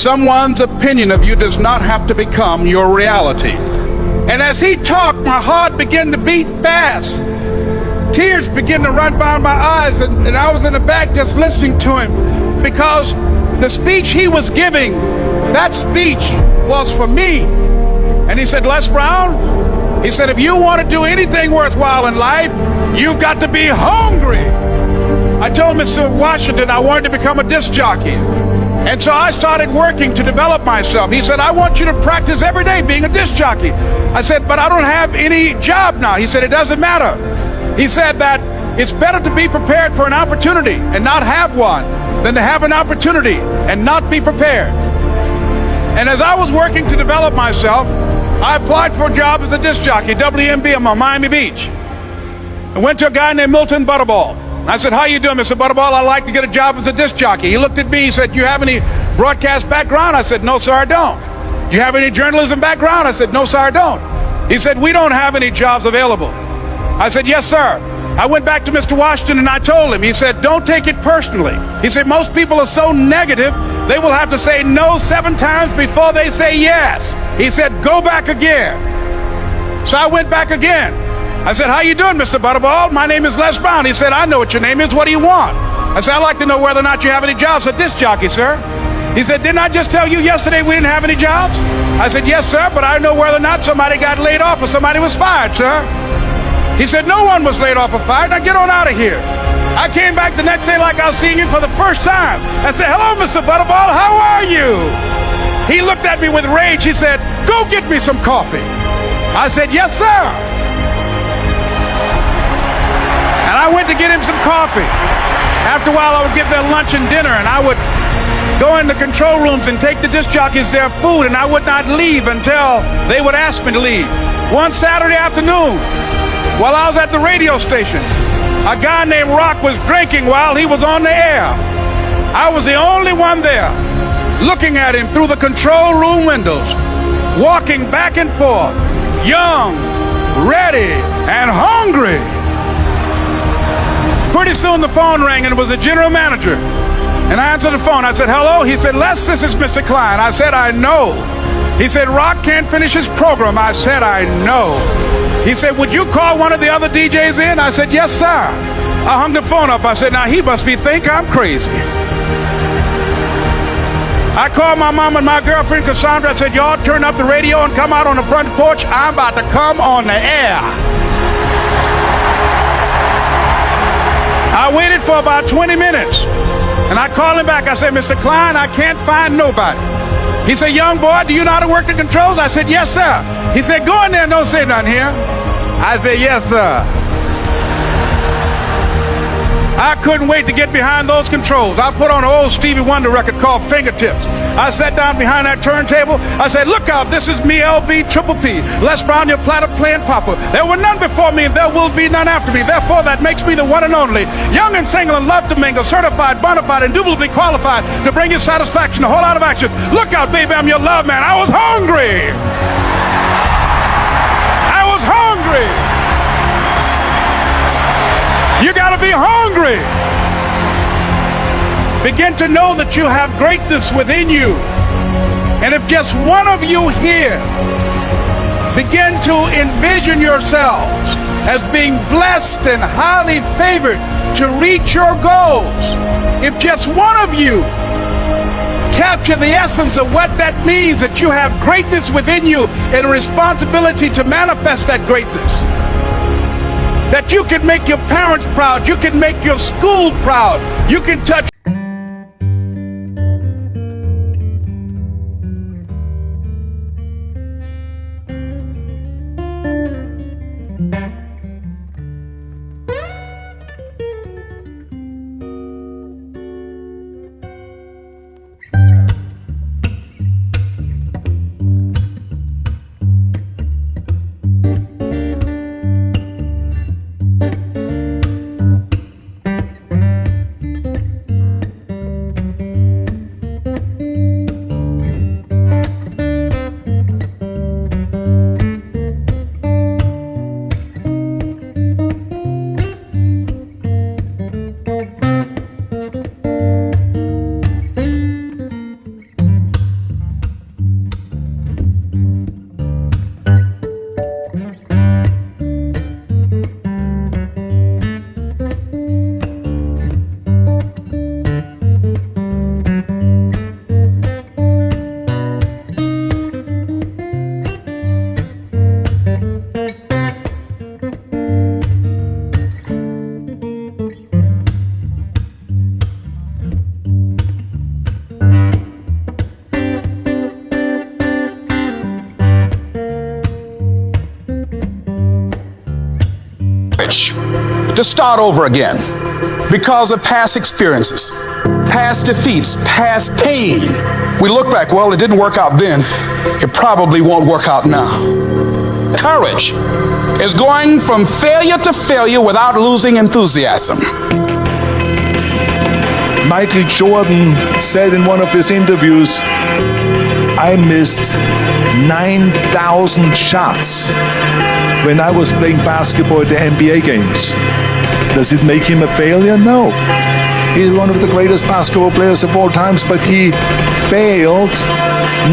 Someone's opinion of you does not have to become your reality. And as he talked, my heart began to beat fast. Tears began to run down my eyes, and I was in the back just listening to him, because the speech he was giving, that speech was for me. And he said, Les Brown, he said, if you want to do anything worthwhile in life, you've got to be hungry. I told Mr. Washington I wanted to become a disc jockey. And so I started working to develop myself. He said, I want you to practice every day being a disc jockey. I said, but I don't have any job now. He said, it doesn't matter. He said that it's better to be prepared for an opportunity and not have one than to have an opportunity and not be prepared. And as I was working to develop myself, I applied for a job as a disc jockey, WMBM on Miami Beach. I went to a guy named Milton Butterball. I said, how you doing, Mr. Butterball? I'd like to get a job as a disc jockey. He looked at me, he said, you have any broadcast background? I said, no, sir, I don't. You have any journalism background? I said, no, sir, I don't. He said, we don't have any jobs available. I said, yes, sir. I went back to Mr. Washington and I told him, he said, don't take it personally. He said, most people are so negative, they will have to say no 7 times before they say yes. He said, go back again. So I went back again. I said, how you doing, Mr. Butterball? My name is Les Brown. He said, I know what your name is. What do you want? I said, I'd like to know whether or not you have any jobs at disc jockey, sir. He said, didn't I just tell you yesterday we didn't have any jobs? I said, yes, sir, but I know whether or not somebody got laid off or somebody was fired, sir. He said, no one was laid off or fired. Now get on out of here. I came back the next day like I was seeing you for the first time. I said, hello, Mr. Butterball, how are you? He looked at me with rage. He said, go get me some coffee. I said, yes, sir. And I went to get him some coffee. After a while, I would get their lunch and dinner, and I would go in the control rooms and take the disc jockeys their food, and I would not leave until they would ask me to leave. One Saturday afternoon, while I was at the radio station, a guy named Rock was drinking while he was on the air. I was the only one there, looking at him through the control room windows, walking back and forth, young, ready, and hungry. Pretty soon the phone rang, and it was the general manager. And I answered the phone. I said, hello? He said, Les, this is Mr. Klein. I said, I know. He said, Rock can't finish his program. I said, I know. He said, would you call one of the other DJs in? I said, yes, sir. I hung the phone up. I said, now he must think I'm crazy. I called my mom and my girlfriend, Cassandra. I said, y'all turn up the radio and come out on the front porch. I'm about to come on the air. I waited for about 20 minutes, and I called him back. I said, Mr. Klein, I can't find nobody. He said, young boy, do you know how to work the controls? I said, yes, sir. He said, go in there and don't say nothing here. I said, yes, sir. I couldn't wait to get behind those controls. I put on an old Stevie Wonder record called Fingertips. I sat down behind that turntable. I said, look out, this is me, LB Triple P, Les Brown, your platter playing papa. There were none before me, and there will be none after me. Therefore, that makes me the one and only. Young and single and love to mingle, certified, bona fide, indubitably qualified to bring you satisfaction, a whole lot of action. Look out, baby, I'm your love man. I was hungry. I was hungry. You got to be hungry. Begin to know that you have greatness within you. And if just one of you here begin to envision yourselves as being blessed and highly favored to reach your goals, if just one of you capture the essence of what that means, that you have greatness within you and a responsibility to manifest that greatness, that you can make your parents proud, you can make your school proud, you can touch to start over again because of past experiences, past defeats, past pain. We look back, well, it didn't work out then. It probably won't work out now. Courage is going from failure to failure without losing enthusiasm. Michael Jordan said in one of his interviews, I missed 9,000 shots when I was playing basketball at the NBA games. Does it make him a failure? No. He's one of the greatest basketball players of all times, but he failed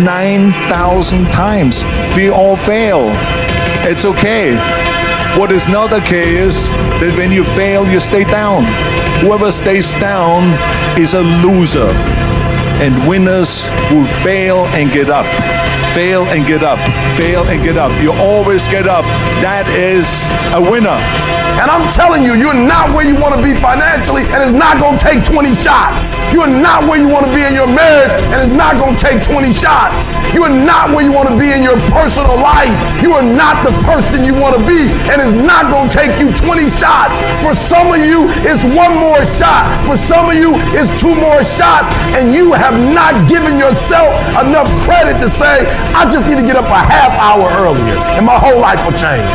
9,000 times. We all fail. It's okay. What is not okay is that when you fail, you stay down. Whoever stays down is a loser. And winners will fail and get up. Fail and get up. Fail and get up. You always get up. That is a winner. And I'm telling you, you're not where you want to be financially, and it's not going to take 20 shots. You're not where you want to be in your marriage, and it's not going to take 20 shots. You are not where you want to be in your personal life. You are not the person you want to be, and it's not going to take you 20 shots. For some of you, it's one more shot. For some of you, it's two more shots, and you have not given yourself enough credit to say, I just need to get up a half hour earlier, and my whole life will change.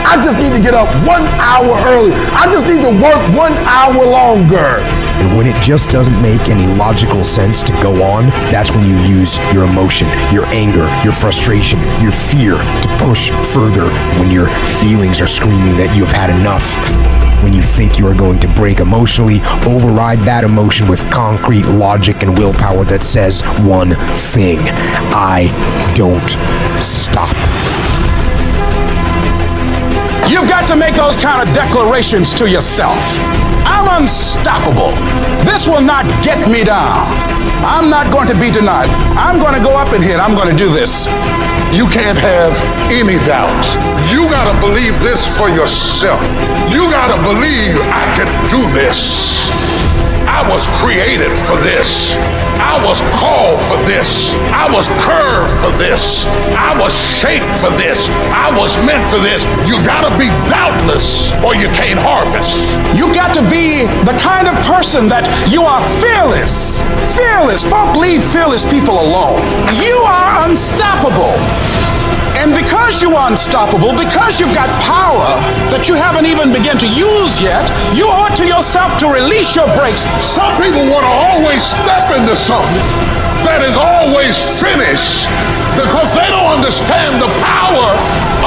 I just need to get up 1 hour earlier. I just need to work 1 hour longer. And when it just doesn't make any logical sense to go on, that's when you use your emotion, your anger, your frustration, your fear to push further when your feelings are screaming that you have had enough. When you think you are going to break emotionally, override that emotion with concrete logic and willpower that says one thing: I don't stop. You've got to make those kind of declarations to yourself. I'm unstoppable. This will not get me down. I'm not going to be denied. I'm going to go up in here and I'm going to do this. You can't have any doubt. You gotta believe this for yourself. You gotta believe I can do this. I was created for this. I was called for this. I was curved for this. I was shaped for this. I was meant for this. You gotta be doubtless or you can't harvest. You got to be the kind of person that you are fearless. Fearless. Folk leave fearless people alone. You are unstoppable. And because you are unstoppable, because you've got power that you haven't even begun to use yet, you owe it to yourself to release your brakes. Some people want to always step into something that is always finished because they don't understand the power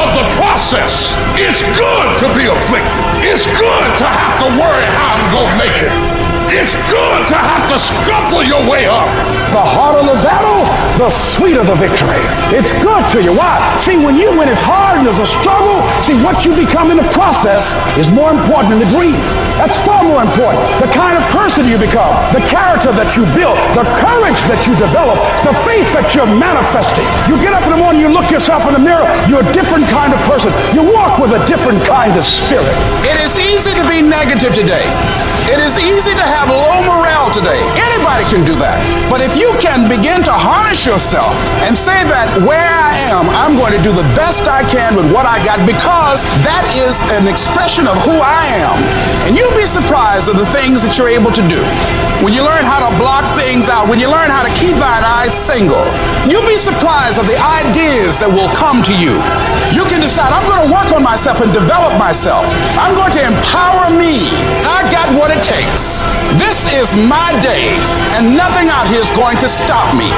of the process. It's good to be afflicted. It's good to have to worry how I'm going to make it. It's good to have to scuffle your way up. The harder the battle, the sweeter the victory. It's good to you. Why? See, when it's hard and there's a struggle, see, what you become in the process is more important than the dream. That's far more important. The kind of person you become, the character that you build, the courage that you develop, the faith that you're manifesting. You get up in the morning, you look yourself in the mirror, you're a different kind of person. You walk with a different kind of spirit. It is easy to be negative today. It is easy to have low morale today. Anybody can do that. But if you can begin to harness yourself and say that where I am, I'm going to do the best I can with what I got, because that is an expression of who I am. And you'll be surprised at the things that you're able to do. When you learn how to block things out, when you learn how to keep thine eyes single, you'll be surprised at the ideas that will come to you. You can decide, I'm going to work on myself and develop myself. I'm going to empower me. I got what it takes. This is my day, and nothing out here is going to stop me.